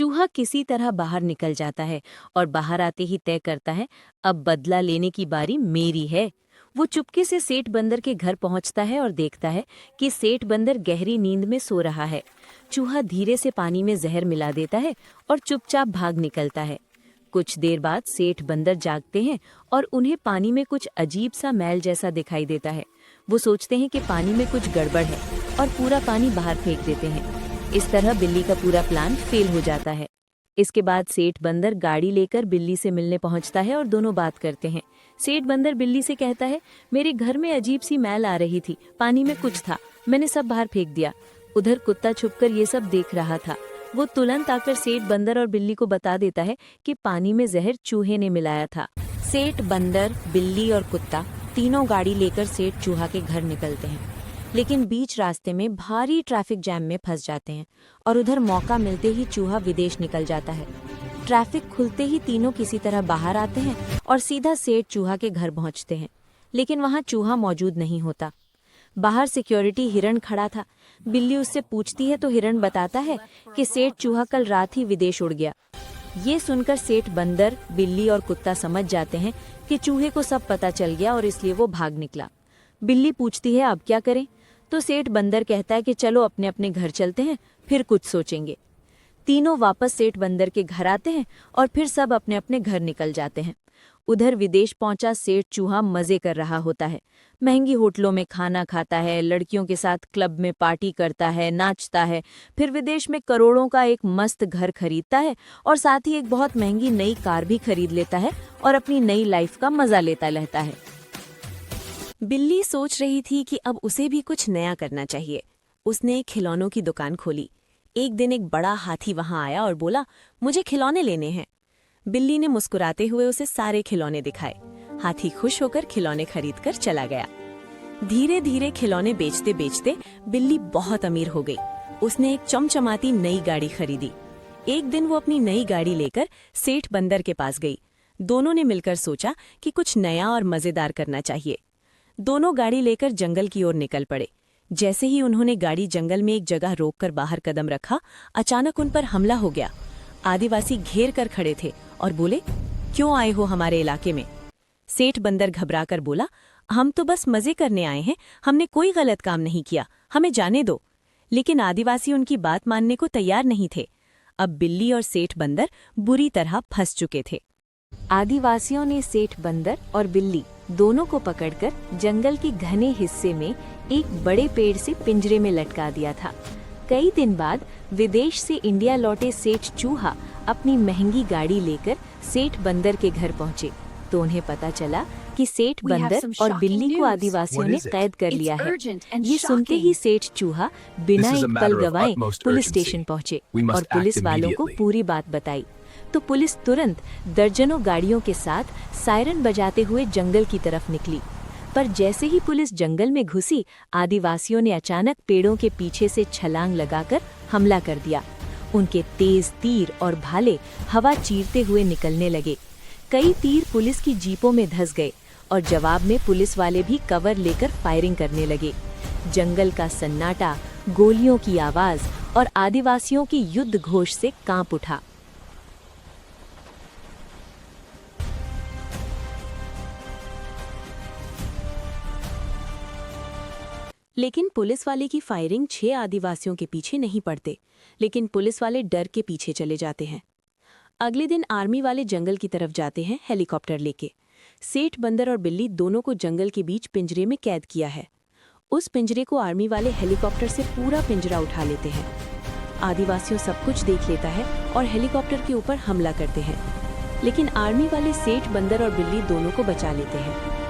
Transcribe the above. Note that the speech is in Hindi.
चूहा किसी तरह बाहर निकल जाता है और बाहर आते ही तय करता है, अब बदला लेने की बारी मेरी है। वो चुपके से सेठ बंदर के घर पहुंचता है और देखता है कि सेठ बंदर गहरी नींद में सो रहा है। चूहा धीरे से पानी में जहर मिला देता है और चुपचाप भाग निकलता है। कुछ देर बाद सेठ बंदर जागते हैं और उन्हें पानी में कुछ अजीब सा मैल जैसा दिखाई देता है। वो सोचते हैं कि पानी में कुछ गड़बड़ है और पूरा पानी बाहर फेंक देते हैं। इस तरह बिल्ली का पूरा प्लान फेल हो जाता है। इसके बाद सेठ बंदर गाड़ी लेकर बिल्ली से मिलने पहुंचता है और दोनों बात करते हैं। सेठ बंदर बिल्ली से कहता है, मेरे घर में अजीब सी मैल आ रही थी, पानी में कुछ था, मैंने सब बाहर फेंक दिया। उधर कुत्ता छुपकर ये सब देख रहा था। वो तुरंत आकर सेठ बंदर और बिल्ली को बता देता है कि पानी में जहर चूहे ने मिलाया था। सेठ बंदर, बिल्ली और कुत्ता तीनों गाड़ी लेकर सेठ चूहा के घर निकलते हैं, लेकिन बीच रास्ते में भारी ट्रैफिक जैम में फंस जाते हैं और उधर मौका मिलते ही चूहा विदेश निकल जाता है। ट्रैफिक खुलते ही तीनों किसी तरह बाहर आते हैं और सीधा सेठ चूहा के घर पहुंचते हैं, लेकिन वहां चूहा मौजूद नहीं होता। बाहर सिक्योरिटी हिरण खड़ा था। बिल्ली उससे पूछती है तो हिरण बताता है कि सेठ चूहा कल रात ही विदेश उड़ गया। ये सुनकर सेठ बंदर, बिल्ली और कुत्ता समझ जाते हैं कि चूहे को सब पता चल गया और इसलिए वो भाग निकला। बिल्ली पूछती है अब क्या करें, तो सेठ बंदर कहता है कि चलो अपने अपने घर चलते हैं, फिर कुछ सोचेंगे। तीनों वापस सेठ बंदर के घर आते हैं और फिर सब अपने अपने घर निकल जाते हैं। उधर विदेश पहुंचा सेठ चूहा मजे कर रहा होता है। महंगी होटलों में खाना खाता है, लड़कियों के साथ क्लब में पार्टी करता है, नाचता है, फिर विदेश में करोड़ों का एक मस्त घर खरीदता है और साथ ही एक बहुत महंगी नई कार भी खरीद लेता है और अपनी नई लाइफ का मजा लेता रहता है। बिल्ली सोच रही थी कि अब उसे भी कुछ नया करना चाहिए। उसने एक खिलौनों की दुकान खोली। एक दिन एक बड़ा हाथी वहां आया और बोला, मुझे खिलौने लेने हैं। बिल्ली ने मुस्कुराते हुए उसे सारे खिलौने दिखाए। हाथी खुश होकर खिलौने खरीदकर चला गया। धीरे धीरे खिलौने बेचते बेचते बिल्ली बहुत अमीर हो गई। उसने एक चमचमाती नई गाड़ी खरीदी। एक दिन वो अपनी नई गाड़ी लेकर सेठ बंदर के पास गई। दोनों ने मिलकर सोचा कि कुछ नया और मजेदार करना चाहिए। दोनों गाड़ी लेकर जंगल की ओर निकल पड़े। जैसे ही उन्होंने गाड़ी जंगल में एक जगह रोककर बाहर कदम रखा, अचानक उन पर हमला हो गया। आदिवासी घेर कर खड़े थे और बोले, क्यों आए हो हमारे इलाके में? सेठ बंदर घबराकर बोला, हम तो बस मजे करने आए हैं, हमने कोई गलत काम नहीं किया, हमें जाने दो। लेकिन आदिवासी उनकी बात मानने को तैयार नहीं थे। अब बिल्ली और सेठ बंदर बुरी तरह फंस चुके थे। आदिवासियों ने सेठ बंदर और बिल्ली दोनों को पकड़कर जंगल के घने हिस्से में एक बड़े पेड़ से पिंजरे में लटका दिया था। कई दिन बाद विदेश से इंडिया लौटे सेठ चूहा अपनी महंगी गाड़ी लेकर सेठ बंदर के घर पहुंचे, तो उन्हें पता चला कि सेठ बंदर और बिल्ली को आदिवासियों ने कैद कर लिया है। ये सुनते ही सेठ चूहा बिना एक पल गवाए पुलिस स्टेशन पहुंचे और पुलिस वालों को पूरी बात बताई। तो पुलिस तुरंत दर्जनों गाड़ियों के साथ सायरन बजाते हुए जंगल की तरफ निकली। पर जैसे ही पुलिस जंगल में घुसी, आदिवासियों ने अचानक पेड़ों के पीछे से छलांग लगाकर हमला कर दिया। उनके तेज तीर और भाले हवा चीरते हुए निकलने लगे। कई तीर पुलिस की जीपों में धंस गए और जवाब में पुलिस वाले भी कवर लेकर फायरिंग करने लगे। जंगल का सन्नाटा, गोलियों की आवाज और आदिवासियों की युद्ध घोष से कांप उठा। लेकिन पुलिस वाले की फायरिंग 6 आदिवासियों के पीछे नहीं पड़ते, लेकिन पुलिस वाले डर के पीछे चले जाते हैं। अगले दिन आर्मी वाले जंगल की तरफ जाते हैं हेलीकॉप्टर लेके। सेठ बंदर और बिल्ली दोनों को जंगल के बीच पिंजरे में कैद किया है। उस पिंजरे को आर्मी वाले हेलीकॉप्टर से पूरा पिंजरा उठा लेते हैं। आदिवासियों सब कुछ देख लेता है और हेलीकॉप्टर के ऊपर हमला करते हैं, लेकिन आर्मी वाले सेठ बंदर और बिल्ली दोनों को बचा लेते हैं।